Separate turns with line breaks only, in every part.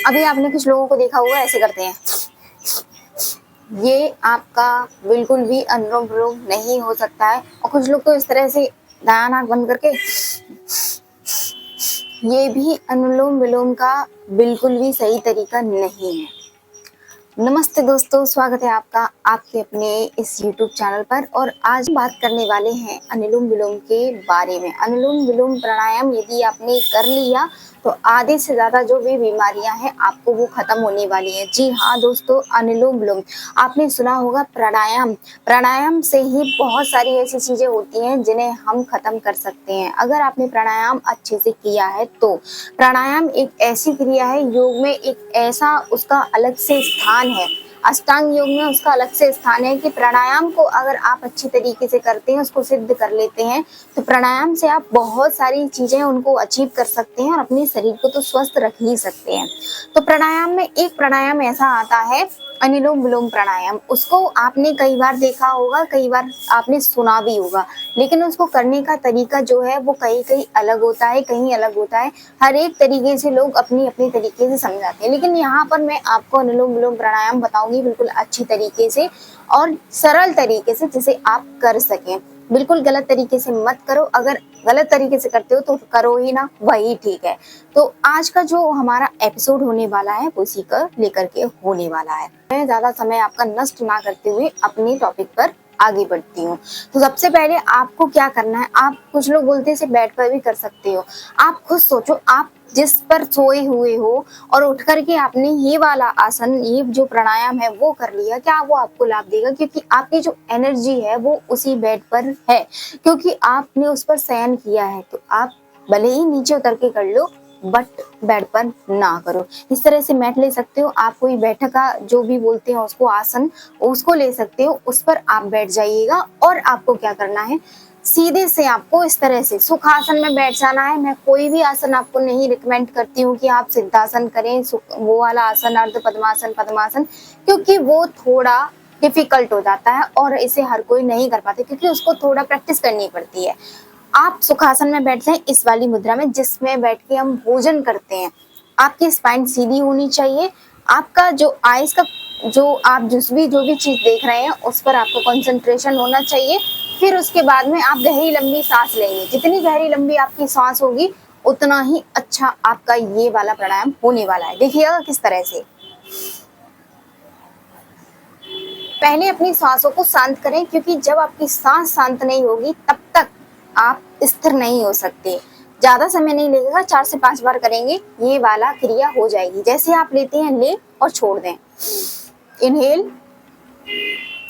अभी आपने कुछ लोगों को देखा होगा ऐसे करते हैं। ये आपका बिल्कुल भी अनुलोम विलोम नहीं हो सकता है। और कुछ लोग तो इस तरह से दायां नाक बंद करके, ये भी अनुलोम विलोम का बिल्कुल भी सही तरीका नहीं है। नमस्ते दोस्तों, स्वागत है आपका आपके अपने इस YouTube चैनल पर। और आज बात करने वाले हैं अनुलोम विलोम के बारे में। अनुलोम विलोम प्राणायाम यदि आपने कर लिया तो आधे से ज्यादा जो भी बीमारियां हैं आपको वो खत्म होने वाली है। जी हाँ दोस्तों, अनुलोम विलोम आपने सुना होगा। प्राणायाम प्राणायाम से ही बहुत सारी ऐसी चीजें होती हैं जिन्हें हम खत्म कर सकते हैं अगर आपने प्राणायाम अच्छे से किया है तो। प्राणायाम एक ऐसी क्रिया है, योग में एक ऐसा उसका अलग से स्थान है। अष्टांग योग में उसका अलग से स्थान है कि प्राणायाम को अगर आप अच्छी तरीके से करते हैं, उसको सिद्ध कर लेते हैं, तो प्राणायाम से आप बहुत सारी चीजें उनको अचीव कर सकते हैं और अपने शरीर को तो स्वस्थ रख ही सकते हैं। तो प्राणायाम में एक प्राणायाम ऐसा आता है अनुलोम विलोम प्राणायाम। उसको आपने कई बार देखा होगा, कई बार आपने सुना भी होगा, लेकिन उसको करने का तरीका जो है वो कहीं कहीं अलग होता है, कहीं अलग होता है। हर एक तरीके से लोग अपनी अपनी तरीके से समझाते हैं, लेकिन यहाँ पर मैं आपको अनुलोम विलोम प्राणायाम बताऊंगी बिल्कुल अच्छी तरीके से और सरल तरीके से, जिसे आप कर सकें। बिल्कुल गलत तरीके से मत करो। अगर गलत तरीके से करते हो तो करो ही ना, वही ठीक है। तो आज का जो हमारा एपिसोड होने वाला है वो उसी का लेकर के होने वाला है। मैं ज्यादा समय आपका नष्ट ना करते हुए अपने टॉपिक पर आगे बढ़ती हूँ। तो सबसे पहले आपको क्या करना है, आप कुछ लोग बोलते हैं इसे बेड पर भी कर सकते हो। आप खुद सोचो, आप जिस पर सोए हुए हो और उठ करके आपने ये वाला आसन, ये जो प्राणायाम है वो कर लिया, क्या वो आपको लाभ देगा? क्योंकि आपकी जो एनर्जी है वो उसी बेड पर है, क्योंकि आपने उस पर शयन किया है। तो आप भले ही नीचे उतर के कर लो, बट बेड पर ना करो। इस तरह से मैट ले सकते हो आप, कोई बैठक का जो भी बोलते हैं उसको आसन, उसको ले सकते हो, उस पर आप बैठ जाइएगा। और आपको क्या करना है, सीधे से आपको इस तरह से सुखासन में बैठ जाना है। मैं कोई भी आसन आपको नहीं रिकमेंड करती हूँ कि आप सिद्धासन करें, वो वाला आसन, अर्ध पद्मासन, पद्मासन, क्योंकि वो थोड़ा डिफिकल्ट हो जाता है और इसे हर कोई नहीं कर पाते, क्योंकि उसको थोड़ा प्रैक्टिस करनी पड़ती है। आप सुखासन में बैठ जाएं, इस वाली मुद्रा में जिसमें बैठ के हम भोजन करते हैं। आपकी स्पाइन सीधी होनी चाहिए। आपका जो आइज का जो आप जो भी चीज देख रहे हैं उस पर आपको कंसंट्रेशन होना चाहिए। फिर उसके बाद में आप गहरी लंबी सांस लेंगे। जितनी गहरी लंबी आपकी सांस होगी उतना ही अच्छा आपका ये वाला प्राणायाम होने वाला है। देखिएगा किस तरह से। पहले अपनी सांसों को शांत करें, क्योंकि जब आपकी सांस शांत नहीं होगी तब तक आप स्थिर नहीं हो सकते। ज्यादा समय नहीं लगेगा, 4 से 5 बार करेंगे ये वाला क्रिया हो जाएगी। जैसे आप लेते हैं, ले और छोड़ दें। इनहेल,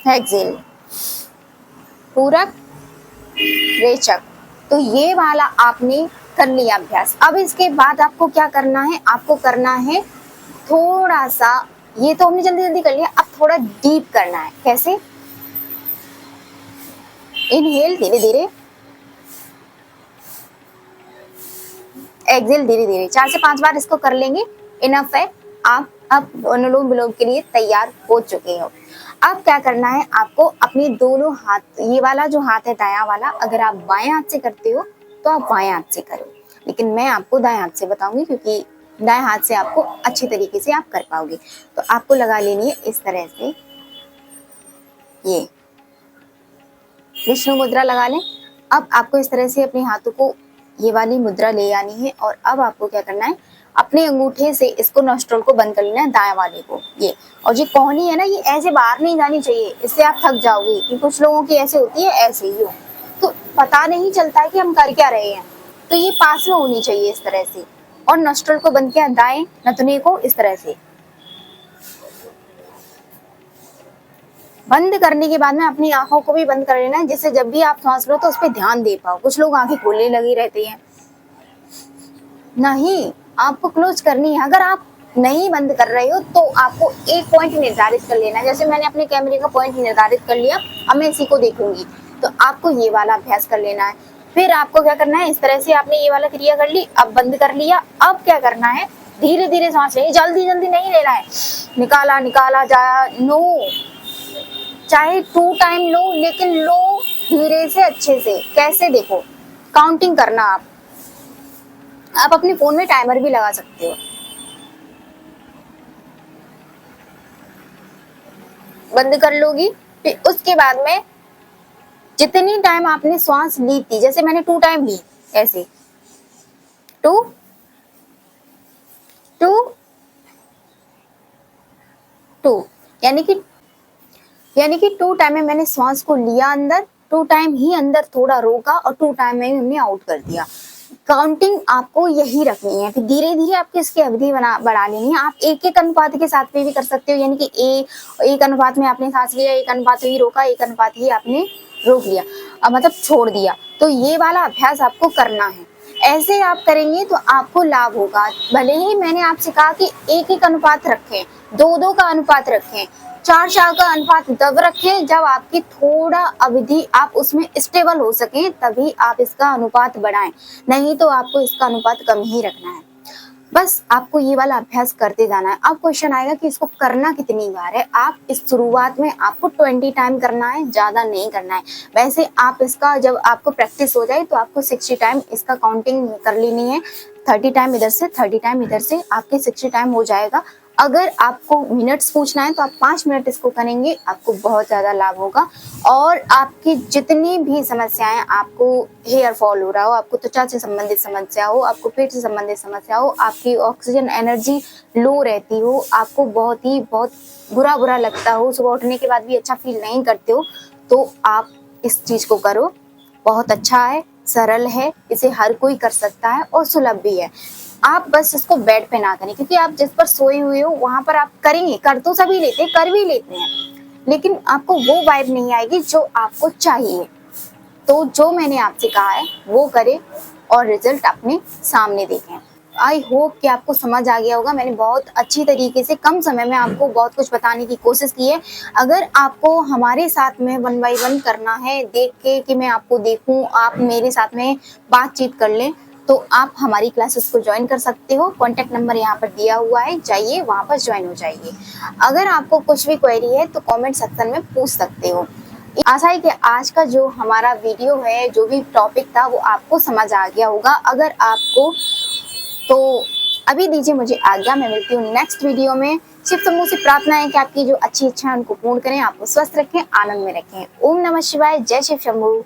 एक्सहेल, पूरक, रेचक। तो ये वाला आपने कर लिया अभ्यास। अब इसके बाद आपको क्या करना है, आपको करना है थोड़ा सा, ये तो हमने जल्दी जल्दी कर लिया, अब थोड़ा डीप करना है। कैसे? इनहेल धीरे धीरे, एक्सहेल धीरे धीरे। 4 से 5 बार इसको कर लेंगे, इनफ है। आप अब अनुलोम विलोम के लिए तैयार हो चुके हो। अब क्या करना है, आपको अपने दोनों हाथ, ये वाला जो हाथ है दायां वाला, अगर आप बाएं हाथ से करते हो तो आप बाएं हाथ से करो, लेकिन मैं आपको दाएं हाथ से बताऊंगी, क्योंकि दाएं हाथ से आपको अच्छी तरीके से आप कर पाओगे। तो आपको लगा लेनी है इस तरह से, ये विष्णु मुद्रा लगा लें। अब आपको इस तरह से अपने हाथों को ये वाली मुद्रा ले आनी है। और अब आपको क्या करना है, अपने अंगूठे से इसको नॉस्ट्रल को बंद कर लेना है, दाएं वाले को। ये और ये कोहनी है ना, ये ऐसे बाहर नहीं जानी चाहिए, इससे आप थक जाओगे। कि कुछ लोगों की ऐसे होती है, ऐसे ही हो तो पता नहीं चलता है कि हम कर क्या रहे हैं। तो ये पास में होनी चाहिए इस तरह से। और नॉस्ट्रल को बंद किया, दाएं नथुने को इस तरह से बंद करने के बाद में अपनी आंखों को भी बंद कर लेना है, जिससे जब भी आप सांस लो तो उस पर ध्यान दे पाओ। कुछ लोग आंखें खोले लगी रहती हैं, नहीं, आपको क्लोज करनी है। अगर आप नहीं बंद कर रहे हो तो आपको एक पॉइंट निर्धारित कर लेना है। जैसे मैंने अपने कैमरे का पॉइंट निर्धारित कर लिया, अब मैं इसी को देखूंगी। तो आपको ये वाला अभ्यास कर लेना है। फिर आपको क्या करना है, इस तरह से आपने ये वाला क्रिया कर ली, अब बंद कर लिया। अब क्या करना है, धीरे धीरे सांस लेनी, जल्दी जल्दी नहीं लेना है। निकाला निकाला जा, नो, चाहे 2 टाइम लो, लेकिन लो धीरे से, अच्छे से। कैसे? देखो, काउंटिंग करना। आप अपने फोन में टाइमर भी लगा सकते हो। बंद कर लोगी। फिर उसके बाद में जितनी टाइम आपने श्वास ली थी, जैसे मैंने 2 टाइम ली, ऐसे 2 2 2, यानी कि 2 टाइम में मैंने श्वास को लिया अंदर, 2 टाइम ही अंदर थोड़ा रोका और 2 टाइम में ही हमने आउट कर दिया। काउंटिंग आपको यही रखनी है। फिर धीरे धीरे आपको इसकी अवधि बढ़ा लेनी है। आप एक एक अनुपात के साथ में भी कर सकते हो, यानी कि एक अनुपात में आपने सांस लिया, एक अनुपात ही रोका, एक अनुपात ही आपने रोक लिया, मतलब छोड़ दिया। तो ये वाला अभ्यास आपको करना है। ऐसे आप करेंगे तो आपको लाभ होगा। भले ही मैंने आपसे कहा कि एक एक अनुपात रखें, 2-2 का अनुपात रखें, 4-4 का अनुपात तब रखें जब आपकी थोड़ा अवधि आप उसमें स्टेबल हो सके, तभी आप इसका अनुपात बढ़ाएं, नहीं तो आपको इसका अनुपात कम ही रखना है। बस आपको ये वाला अभ्यास करते जाना है। अब क्वेश्चन आएगा कि इसको करना कितनी बार है। आप इस शुरुआत में आपको 20 टाइम करना है, ज्यादा नहीं करना है। वैसे आप इसका जब आपको प्रैक्टिस हो जाए तो आपको 60 टाइम इसका काउंटिंग कर लेनी है। 30 टाइम इधर से, 30 टाइम इधर से, आपके 60 टाइम हो जाएगा। अगर आपको मिनट्स पूछना है तो आप 5 मिनट इसको करेंगे, आपको बहुत ज़्यादा लाभ होगा। और आपकी जितनी भी समस्याएं, आपको हेयर फॉल हो रहा हो, आपको त्वचा से संबंधित समस्या हो, आपको पेट से संबंधित समस्या हो, आपकी ऑक्सीजन एनर्जी लो रहती हो, आपको बहुत बुरा लगता हो, सुबह उठने के बाद भी अच्छा फील नहीं करते हो, तो आप इस चीज़ को करो। बहुत अच्छा है, सरल है, इसे हर कोई कर सकता है और सुलभ भी है। आप बस इसको बेड पे ना करें, क्योंकि आप जिस पर सोए हुए हो वहां पर आप करेंगे, कर तो सभी लेते हैं, कर भी लेते हैं, लेकिन आपको वो वाइब नहीं आएगी जो आपको चाहिए। तो जो मैंने आपसे कहा है वो करें और रिजल्ट अपने सामने देखें। आई होप कि आपको समझ आ गया होगा। मैंने बहुत अच्छी तरीके से कम समय में आपको बहुत कुछ बताने की कोशिश की है। अगर आपको हमारे साथ में 1 बाय 1 करना है, देख के कि मैं आपको देखूं, आप मेरे साथ में बातचीत कर लें, तो आप हमारी क्लासेस को ज्वाइन कर सकते हो। कॉन्टैक्ट नंबर यहाँ पर दिया हुआ है, जाइए वहाँ पर ज्वाइन हो जाइए। अगर आपको कुछ भी क्वेरी है तो कमेंट सेक्शन में पूछ सकते हो। आशा है कि आज का जो हमारा वीडियो है, जो भी टॉपिक था, वो आपको समझ आ गया होगा। अगर आपको तो अभी दीजिए मुझे आज्ञा, मैं मिलती हूँ नेक्स्ट वीडियो में। शिव शंभू से प्रार्थना है कि आपकी जो अच्छी इच्छा है उनको पूर्ण करें, आपको स्वस्थ रखें, आनंद में रखें। ओम नमः शिवाय, जय शिव शंभू।